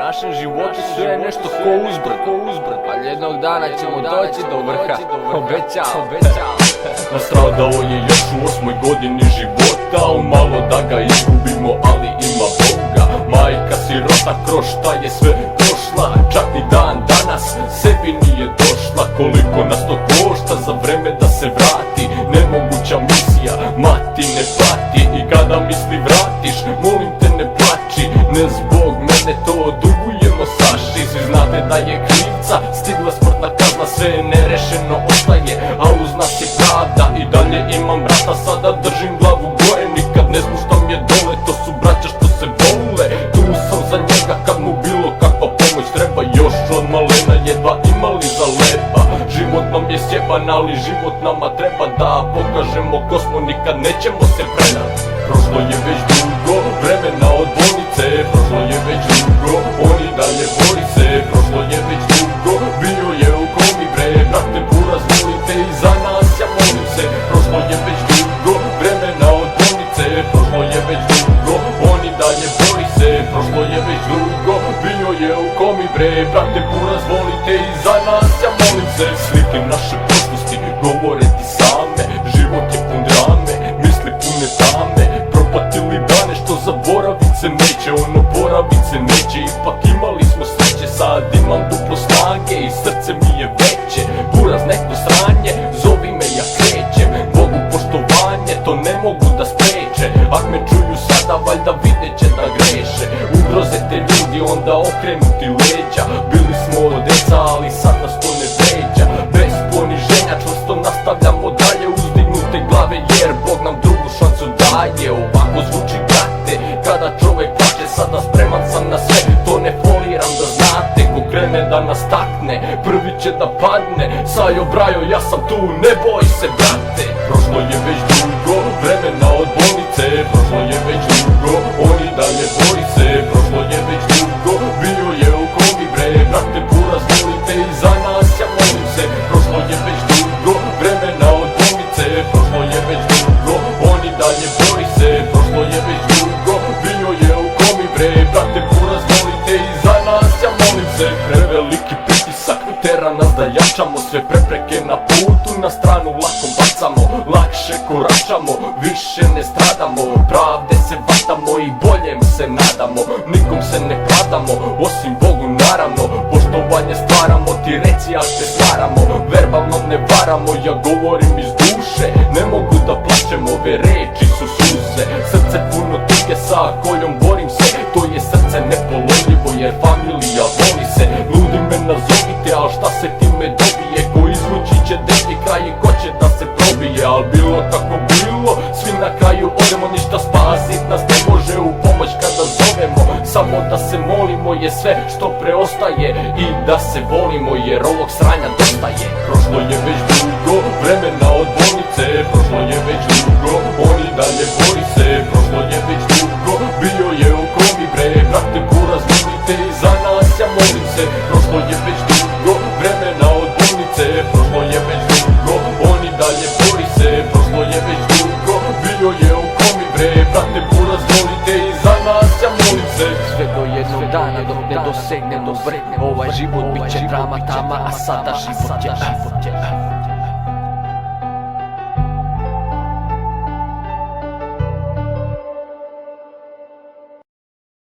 našem životu sve je nešto ko uzbrd, ali jednog dana ćemo doći do vrha, obećao. Nastradao je još u 8. godini života, umalo da ga izgubimo, ali ima Boga. Majka sirota kroz šta je sve prošla, čak ni dan danas sebi nije došla. Koliko nas to košta za vreme da se vrati, nemoguća misija, mati ne pati. I kada misli vratiš, molim te ne plači, ne zbog mene to dugujemo Saši. Svi znate da je krivca stigla smrtna kazna, sve nerešeno ostaje, a uz nas je pravda. I dalje imam brata, sada držim glavu gore, nikad ne spuštam je dole, to su braća što se vole. Tu sam za njega kad mu bilo kakva pomoć treba, još od malena jedva imali za leba. Život nam je sjeban, ali život nama treba, da pokažemo ko smo, nikad nećemo se predat. Prošlo je već dugo vremena od bolnice, prošlo je već dugo, on i dalje bori se. Prošlo je već dugo, bio je u komi bre, brate buraz volite i za nas, ja molim se. Prošlo je već dugo vremena od bolnice, prošlo je već dugo, on i dalje bori se. Prošlo je već dugo, bio je u komi bre, brate buraz volite i za nas, ja molim se. Slike naše prošlosti govore ti same, život je pun drame, misli pune tame. Propatili dane što zaboravit se neće, ono boravit se neće. Ipak imali smo sreće, sad imam duplo snage i srce mi je veće. Buraz neko sranje, zovi me ja krećem, Bogu poštovanje, to ne mogu da spreče. Ak me čuju sada, valjda vidjet će da greše. Ugroze te ljudi, onda okrenu ti leđa. Bili smo deca, ali sad nas to ne vređa. Bez poniženja čvrsto nastavljamo dalje, uzdignute glave jer Bog nam drugu šansu daje. Ovako zvuči brate, kada čovek plače, sada spreman sam na sve, to ne foliram da znate. Ko krene da nas takne, prvi će da padne. Sajo Brajo, ja sam tu, ne boj se brate. Prošlo je već dugo vremena od bolnice, prošlo je već dugo, on i dalje bori se. Prošlo je već dugo, bio je u komi bre, brate buraz volite i za nas, ja molim se. Prošlo je već dugo vremena od bolnice, prošlo je već dugo, on i dalje bori se. Prošlo je već dugo, bio je u komi bre, brate buraz volite i za nas, ja molim se. Preveliki pritisak tera nas da jačamo, sve prepreke na putu na stranu lako bacamo. Lakše koračamo, više ne stradamo, pravde se vatamo i boljem se nadamo. Nikom se ne kladamo, osim Bogu naravno. Poštovanje stvaramo, ti reci ak te staramo. Verbalno ne varamo, ja govorim iz duše, ne mogu da plaćem, ove reči su suze. Srce puno tuge sa kojom borim se, to je srce nepolomljivo jer familija voli se. Ludi me nazovite, al šta se time dobije, ko izvući će deblji kraj i ko će da se probije. Al bilo kako bilo, svi na kraju odemo, ništa spasit nas ne može u pomoć kada zovemo. Samo da se molimo je sve što preostaje i da se volimo jer ovog sranja dosta je. Prošlo je već dugo vremena od bolnice, prošlo je već dugo, on i dalje bori se. Prošlo je već dugo, bio je u komi bre, brate buraz volite i za nas, ja molim se. Prošlo je već dugo vremena od bolnice, prošlo je već dugo, on i dalje bori se. Prošlo je već dugo, bio je u komi bre, brate buraz volite i za nas, ja molim se. Sve do jednog dana dok ne dosegnemo vrh, ovaj život bit će drama tama, a sada život je